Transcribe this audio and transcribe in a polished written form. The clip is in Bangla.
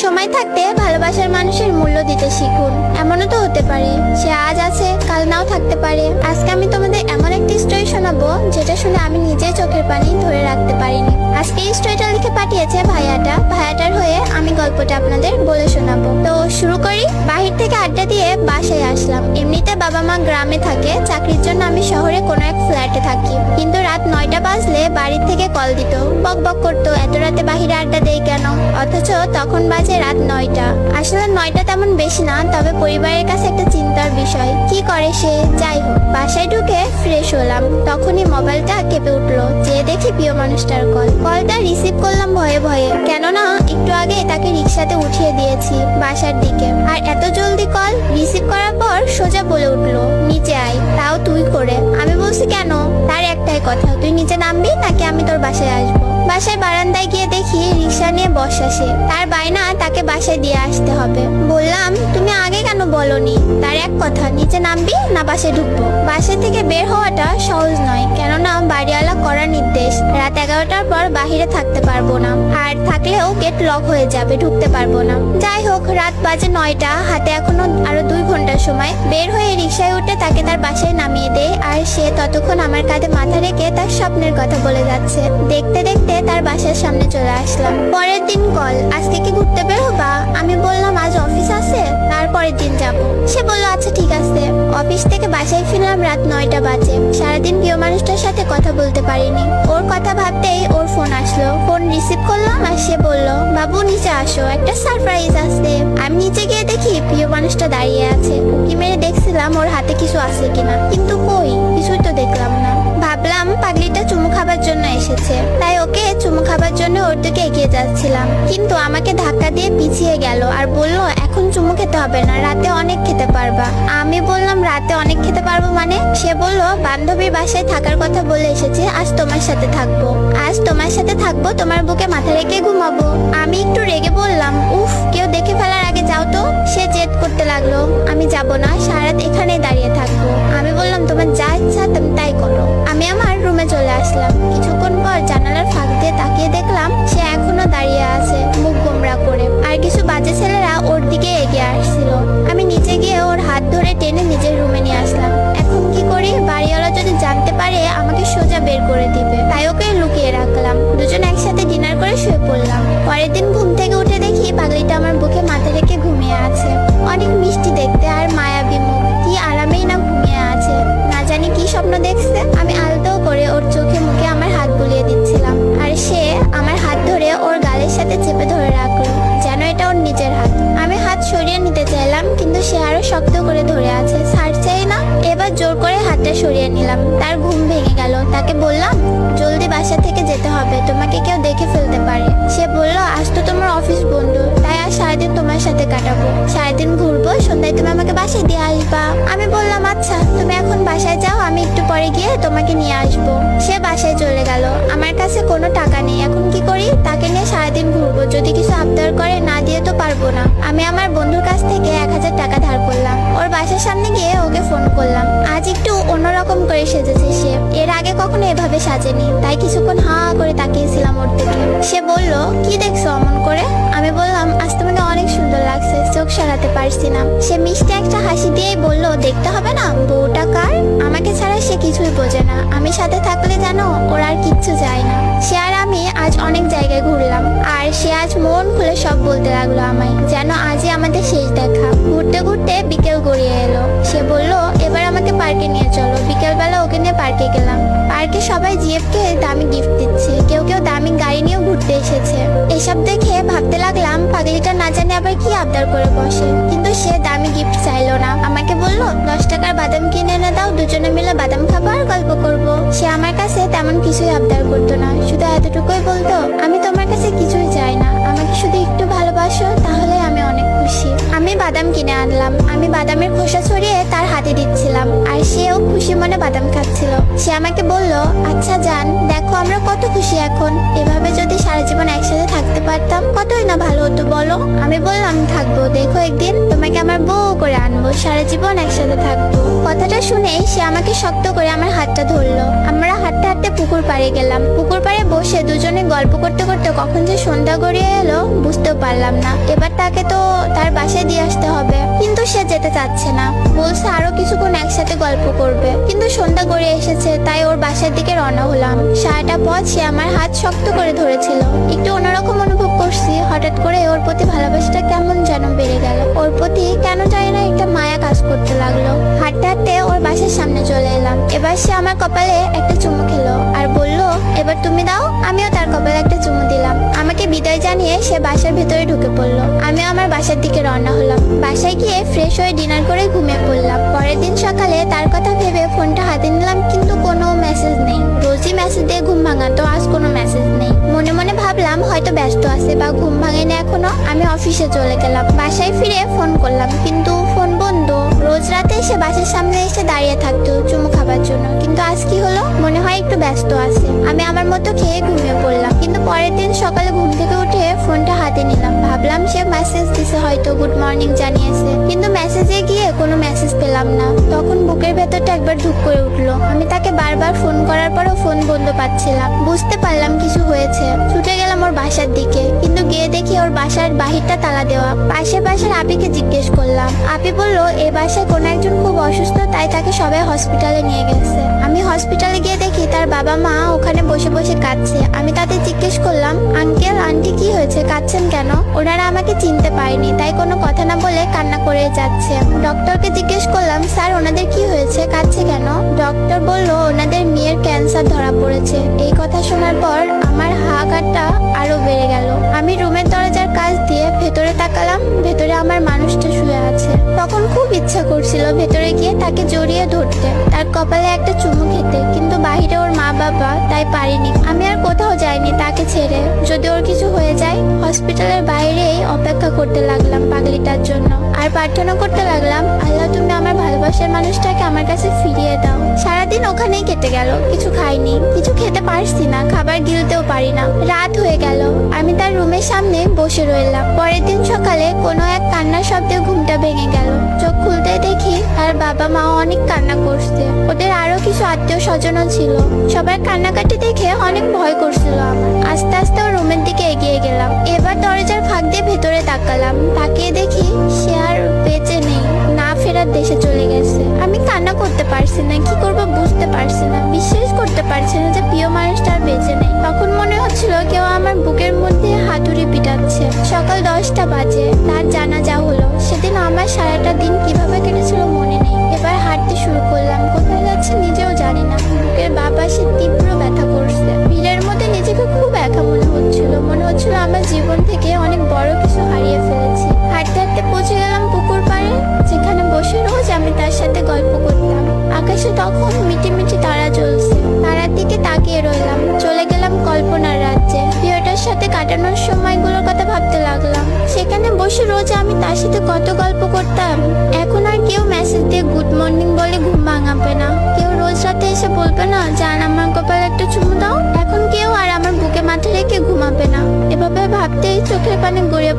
সময় থাকতে ভালোবাসার মানুষের মূল্য দিতে শিখুন। এমনও তো হতে পারে সে আজ আছে কাল নাও থাকতে পারে। আজকে আমি তোমাদের এমন একটি স্টোরি শোনাবো যেটা শুনে আমি নিজেই চোখের পানি ধরে রাখতে পারিনি। আজকে এই স্টোরিটা লিখে পাঠিয়েছে ভাইয়াটার হয়ে আমি গল্পটা আপনাদের বলে শোনাবো। তো শুরু করি। বাহির থেকে আড্ডা দিয়ে বাসায় আসলাম। এমনিতে বাবা মা গ্রামে থাকে, চাকরির জন্য আমি শহরে কোনো এক ফ্ল্যাটে থাকি। কিন্তু রাত 9টা বাজলে বাড়ির থেকে কল দিত, বক বক করতো এত রাতে বাহিরে আড্ডা দেই কেন, অথচ তখন বাজে রাত 9টা। আসলে 9টা তেমন বেশি না, তবে পরিবারের কাছে একটা চিন্তার বিষয়। কি করে সে? যাই হোক, বাসায় ঢুকে ফ্রেশ হলাম, তখনই মোবাইলটা কেঁপে উঠলো। যে দেখি প্রিয় মানুষটার কলটা রিসিভ করলাম ভয়ে ভয়ে, কেননা একটু আগে তাকে রিক্সাতে উঠিয়ে দিয়েছি বাসার দিকে। আর এত জলদি কল রিসিভ করার পর সোজা বলে উঠলো, নিচে আয়, তাও তুই করে। আমি বলছি কেন? তার একটাই কথা, তুই নিচে নামবি নাকি আমি তোর বাসায় আসবো। বাসায় বারান্দায় গিয়ে দেখি রিক্সা নিয়ে বসা সে। তার বায়না তাকে বাসায় দিয়ে আসতে হবে। বললাম তুমি আগে কেন বলনি? তার এক কথা, নিচে নামবি না বাসায় ঢুকবো। বাসা থেকে বের হওয়াটা সহজ নয়, কেননা বাড়িওয়ালা করার নির্দেশ রাত 11টার পর বাহিরে থাকতে পারবো না, আর থাকলেও গেট লক হয়ে যাবে, ঢুকতে পারবো না। যাই হোক, রাত বাজে 9টা, হাতে এখনো আরো 2 ঘন্টা সময়। বের হয়ে রিক্সায় উঠে তাকে তার বাসায় নামিয়ে দেয়, আর সে ততক্ষণ আমার কাঁধে মাথা রেখে তার স্বপ্নের কথা বলে যাচ্ছে। দেখতে দেখতে তার বাসার সামনে চলে আসলাম। পরের দিন কল, আজকে কি ঘুরতে বের হবা? আমি বললাম আজ অফিস আছে, তারপরের দিন যাব। সে বলল আচ্ছা ঠিক আছে। অফিস থেকে বাসায় ফিরলাম রাত 9টা বাজে। সারাদিন প্রিয় মানুষটার সাথে কথা বলতে পারিনি। ওর কথা ভাবতেই ওর ফোন আসলো। ফোন রিসিভ করলাম আর সে বলল, বাবু নিচে আসো, একটা সারপ্রাইজ আছে। আমি নিচে গিয়ে দেখি প্রিয় মানুষটা দাঁড়িয়ে আছে। উকি মেরে দেখছিলাম ওর হাতে কিছু আছে কিনা, কিন্তু কই, কিছুই তো দেখলাম না। ভাবলাম পাগলিটা চুমু খাবার জন্য এসেছে, তাই ওকে চুমু খাবার জন্য ওর দিকে এগিয়ে যাচ্ছিলাম, কিন্তু আমাকে ধাক্কা দিয়ে পিছিয়ে গেল আর বলল এখন চুমু খেতে হবে না, রাতে অনেক খেতে পারবা। আমি বললাম রাতে অনেক খেতে পারবো মানে? সে বলল বান্ধবীর বাসায় থাকার কথা বলে এসেছে, আজ তোমার সাথে থাকবো। আজ তোমার সাথে থাকবো, তোমার বুকে মাথা রেখে ঘুমাবো। আমি একটু রেগে বললাম, উফ, কেউ দেখে ফেলার আগে যাও তো। সে জেদ করতে লাগলো, আমি যাব না, সারা রাত এখানেই দাঁড়িয়ে থাকবো। আমি বললাম তোমার যা ইচ্ছা তুমি তাই করো। আমি আমার রুমে চলে আসলাম। কিছুক্ষণ পর জানালার ফাঁক দিয়ে তাকিয়ে দেখলাম সে এখনো দাঁড়িয়ে আছে, মুখ গোমড়া করে, আর কিছু বাজে ছেলেরা ওর দিকে এগিয়ে আসছিল। আমি নিচে গিয়ে ওর হাত ধরে টেনে নিজের রুমে নিয়ে আসলাম। এখন কি করি? বাড়িওয়ালা যদি জানতে পারে আমাকে সোজা বের করে দিবে, তাই ওকে লুকিয়ে রাখলাম। দুজন একসাথে ডিনার করে শুয়ে পড়লাম। পরের দিন ঘুম থেকে উঠে দেখি পাগলিটা আমার বুকে মাথা রেখে ঘুমিয়ে আছে। অনেক মিষ্টি দেখতে আর মায়াবী মুখ, কি আরামেই না ঘুমিয়ে আছে। না জানি কি স্বপ্ন দেখছে। আমি আলতো করে ওর চোখে মুখে আমার হাত বুলিয়ে দিচ্ছিলাম, আর সে আমার হাত ধরে ওর গালের সাথে চেপে ধরে রাখলো, যেন এটা ওর নিজের হাত। আমি হাত সরিয়ে নিতে চাইলাম, কিন্তু সে আরো শক্ত করে ধরে আছে, ছাড়ছেই না। এবার জোর করে হাতটা সরিয়ে নিলাম। তার ঘুম ভেঙে গেল। তাকে বললাম জলদি বাসা থেকে যেতে হবে, তোমাকে কেউ দেখে ফেলতে পারে। সে বলল আজ তো তোমার অফিস বন্ধ, তাই আজ সারাদিন তোমার সাথে কাটাবো, সারাদিন ঘুরবো, সন্ধ্যায় তুমি আমাকে বাসায় দিয়ে আসবা। আমি বললাম আচ্ছা, তুমি এখন বাসায় যাও, আমি একটু পরে গিয়ে তোমাকে নিয়ে আসবো। সে বাসায় চলে গেল। আমার কাছে কোনো টাকা নেই, এখন কি করি? তাকে নিয়ে সারাদিন ঘুরবো, যদি কিছু আবদার করে না দিয়ে তো পারবো না। আমি আমার বন্ধুর কাছ থেকে 1000 টাকা ধার করলাম। ওর বাসার সামনে গিয়ে ওকে ফোন করলাম। আজ একটু অন্যরকম করে সেজেছে সে, এর আগে কখনো এভাবে সাজেনি, তাই কিছুক্ষণ হা করে তাকিয়েছিলাম ওর দিকে। সে বলল কি দেখছো অমন করে? আমি বললাম আজ তোমাকে অনেক সুন্দর লাগছে, চোখ সরাতে পারছি না। সে মিষ্টি একটা হাসি দিয়েই বলল দেখতে হবে না, বউটা কার? আমাকে ছাড়া সে কিছুই বোঝে না। আমি সাথে থাকলে জানো ওর আর কিচ্ছু চাই না। সে আর আমি আজ অনেক জায়গায় ঘুরলাম, আর সে আজ মন খুলে সব বলতে লাগলো আমায়, যেন আজই আমাদের শেষ দেখা। ঘুরতে ঘুরতে বিকেল গড়িয়ে এলো। সে বলল এবার আমাকে পার্কে নিয়ে চলো। বিকেলবেলা ওকে নিয়ে পার্কে গেলাম। পার্কে সবাই জিএফকে দামি গিফট দিচ্ছে, কেউ কেউ দামি গাড়ি নিয়েও ঘুরতে এসেছে। এসব দেখে ভাবতে লাগলাম পাগলিটা না জানে আবার কি আবদার করে বসে। কিন্তু সে দামি গিফট চাইলো না, আমাকে বলল 10 টাকার বাদাম কিনে এনে দাও, দুজনে মিলে বাদাম খাবো আর গল্প করবো। সে আমার কাছে তেমন কিছুই আবদার করতো না, শুধু এতটুকুই বলতো আমি তোমার কাছে কিছুই চাই না, আমাকে শুধু একটু ভালোবাসো, তাহলে আমি অনেক খুশি। আমি বাদাম কিনে আনলাম। আমি বাদামের খোসা ছড়িয়ে তার হাতে দিচ্ছিলাম, আর সেও খুশি মনে বাদাম খাচ্ছিল। সে আমাকে বলল আচ্ছা জান, দেখো আমরা কত খুশি এখন, এভাবে যদি সারা জীবন একসাথে থাকতে পারতাম কতই না ভালো হতো বলো। আমি বললাম থাকবো, দেখো একদিন তোমাকে আমার বউ করে আনবো, সারা জীবন একসাথে থাকবো। কথাটা শুনে সে আমাকে শক্ত করে আমার হাতটা ধরলো। আমরা হাঁটতে হাঁটতে পুকুর পাড়ে গেলাম। পুকুর পাড়ে বসে দুজনে গল্প করতে করতে কখন যে সন্ধ্যা গড়িয়ে এলো বুঝতেও পারলাম না। এবার তাকে তো তার বাসায় দিয়ে আসতে হবে, কিন্তু সে যেতে চাচ্ছে না। বলছে আরো কিছুক্ষণ একসাথে গল্প করবে, কিন্তু সন্ধ্যা গড়িয়ে এসেছে, তাই ওর বাসার দিকে রওনা হলাম। সারাটা পথ সে আমার হাত শক্ত করে ধরেছিল। একটু অন্যরকম অনুভব করছি। হঠাৎ করে ওর প্রতি ভালোবাসাটা কেমন যেন বেড়ে গেল। ওর প্রতি কেন জানি না একটা মায়া কাজ করতে লাগলো। হাঁটতে হাঁটতে ওর বাসার সামনে চলে এলাম। এবার সে আমার কপালে একটা চুমু খেলো আর বলল, এবার তুমি দাও। আমিও তার কপালে একটা চুমু দিলাম। আমাকে বিদায় জানিয়ে সে বাসার ভেতরে ঢুকে পড়লো। আমিও আমার বাসার দিকে রওনা হলাম। বাসায় গিয়ে ফ্রেশ হয়ে ডিনার করে ঘুমিয়ে পড়লাম। পরের দিন সকালে তার কথা ভেবে ফোনটা হাতে নিলাম, কিন্তু কোনো মেসেজ নেই। রোজই মেসেজ দিয়ে ঘুম ভাঙাতো, আজ কোনো মেসেজ নেই। মনে মনে ভাবলাম হয়তো ব্যস্ত আছে বা ঘুম ভাঙেনি এখনো। আমি অফিসে চলে গেলাম। বাসায় ফিরে ফোন করলাম, কিন্তু ফোন বন্ধ। রোজ রাতে সে বাসার সামনে এসে দাঁড়িয়ে থাকতো চুমু খাবার জন্য, কিন্তু আজ কি হলো? মনে হয় একটু ব্যস্ত আছে। আমি আমার মতো খেয়ে ঘুমিয়ে পড়লাম। কিন্তু পরের দিন সকালে ঘুম থেকে উঠে ফোনটা হাতে নিলাম। ভাবলাম সে মেসেজ দিছে, হয়তো গুড মর্নিং জানিয়েছে, কিন্তু মেসেজে গিয়ে কোনো মেসেজ পেলাম না। তখন বুকের ভেতরটা একবার ধুক করে উঠলো। আমি তাকে বারবার ফোন করার পরও ফোন বন্ধ পাচ্ছিলাম। বুঝতে পারলাম কিছু হয়েছে। ছুটে গেলাম ওর বাসার দিকে, কিন্তু গিয়ে দেখি ওর বাসার বাহিরটা তালা দেওয়া। পাশের বাসার আপিকে জিজ্ঞেস করলাম। আপি বলল এই বাসায় কোনো একজন খুব অসুস্থ, তাই তাকে সবাই হসপিটালে নিয়ে গেছে। আমি হসপিটালে গিয়ে দেখি তার বাবা মা ওখানে বসে বসে কাঁদছে। আমি তাদের জিজ্ঞেস করলাম, আঙ্কেল আন্টি কি হয়েছে, কাঁদছেন কেন? ওনারা আমাকে চিনতে পারেনি, তাই কোনো কথা না বলে কান্না করে যাচ্ছে। ডক্টরকে জিজ্ঞেস করলাম, স্যার ওনাদের কি হয়েছে, কাঁদছে কেন? ডক্টর বলল ওনাদের মেয়ের ক্যান্সার ধরা পড়েছে। এই কথা শোনার পর আমার হাহাকারটা আরো বেড়ে গেল। আমি রুমের দরজার কাছ দিয়ে ভেতরে তাকালাম। ভেতরে আমার মানুষটা শুয়ে আছে। তখন খুব ইচ্ছা করছিল ভেতরে গিয়ে তাকে জড়িয়ে ধরতে, তার কপালে একটা চুমু খেতে, কিন্তু বাইরে ওর মা বাবা, তাই পারিনি। আমি আর কোথাও যাইনি তাকে ছেড়ে। যদি ওর কিছু হয়ে যায়, হসপিটালের বাইরেই অপেক্ষা করতে লাগলাম পাগলিটার জন্য। আর প্রার্থনা করতে লাগলাম, আল্লাহ তুমি আমার ভালোবাসার মানুষটাকে আমার কাছে ফিরিয়ে দাও। সারাদিন ওখানেই কেটে গেল। কিছু খাইনি, কিছু খেতে পারছি না, খাবার গিলতেও পারি না। রাত হয়ে গেল। আমি তার রুমের সামনে বসে রইলাম। পরের দিন সকালে কোনো এক কান্নার শব্দে ঘুমটা ভেঙে গেল। চোখ খুলতে দেখি তার বাবা মা অনেক কান্না করছে। ওদের আরো কিছু আত্মীয় স্বজনও ছিল। সবার কান্নাকাটি দেখে অনেক ভয় করছিল আমার। আস্তে আস্তে ওর রুমের দিকে এগিয়ে গেলাম। এবার দরজার ফাঁক দিয়ে ভেতরে তাকালাম। তাকিয়ে দেখি সে আর বেঁচে নেই, না ফেরার দেশে চলে গেছে। আমি কান্না করতে পারছি না, কি করবো বুঝতে পারছি না। বিশ্বাস করতে পারছি না যে প্রিয় মানুষটা আর বেঁচে নেই। তখন মনে হচ্ছিল কেউ আমার বুকের মধ্যে হাতুড়ি পিটাচ্ছে। সকাল 10টা বাজে তার জানাজা হলো। সেদিন আমার সারাটা দিন কিভাবে কেটেছিল মনে নেই। এবার হাঁটতে শুরু করলাম। কোথায় যাচ্ছে নিজেও জানি না। বুকের বাঁ পাশে তীব্র ব্যথা করছে। ভিড়ের মধ্যে নিজেকে খুব একা মনে হচ্ছিল। মনে হচ্ছিল আমার জীবন থেকে অনেক বড় কিছু হারিয়ে ফেলেছি। হাঁটতে হাঁটতে পৌঁছে গেলাম পুকুর পাড়ে, যেখানে বসে রোজ আমি তার সাথে গল্প করতাম। আকাশে তখন মিটি মিটি তারা জ্বলছে। তারার দিকে তাকিয়ে রইলাম। চলে গেলাম কল্পনার রাজ্যে। প্রিয়টার সাথে কাটানোর সময়গুলোর কথা ভাবতে লাগলাম। সেখানে বসে রোজ আমি তার সাথে কত গল্প করতাম। এখন আর কেউ মেসেজ দিয়ে গুড মর্নিং বলে ঘুম ভাঙাবে না। কেউ রোজ রাতে এসে বলবে না জান আমার কপালে একটা চুমু দাও। এখন কেউ আর আমার বুকে মাথা রেখে ঘুমাবে না। এভাবে ভাবতেই চোখের পানি গড়িয়ে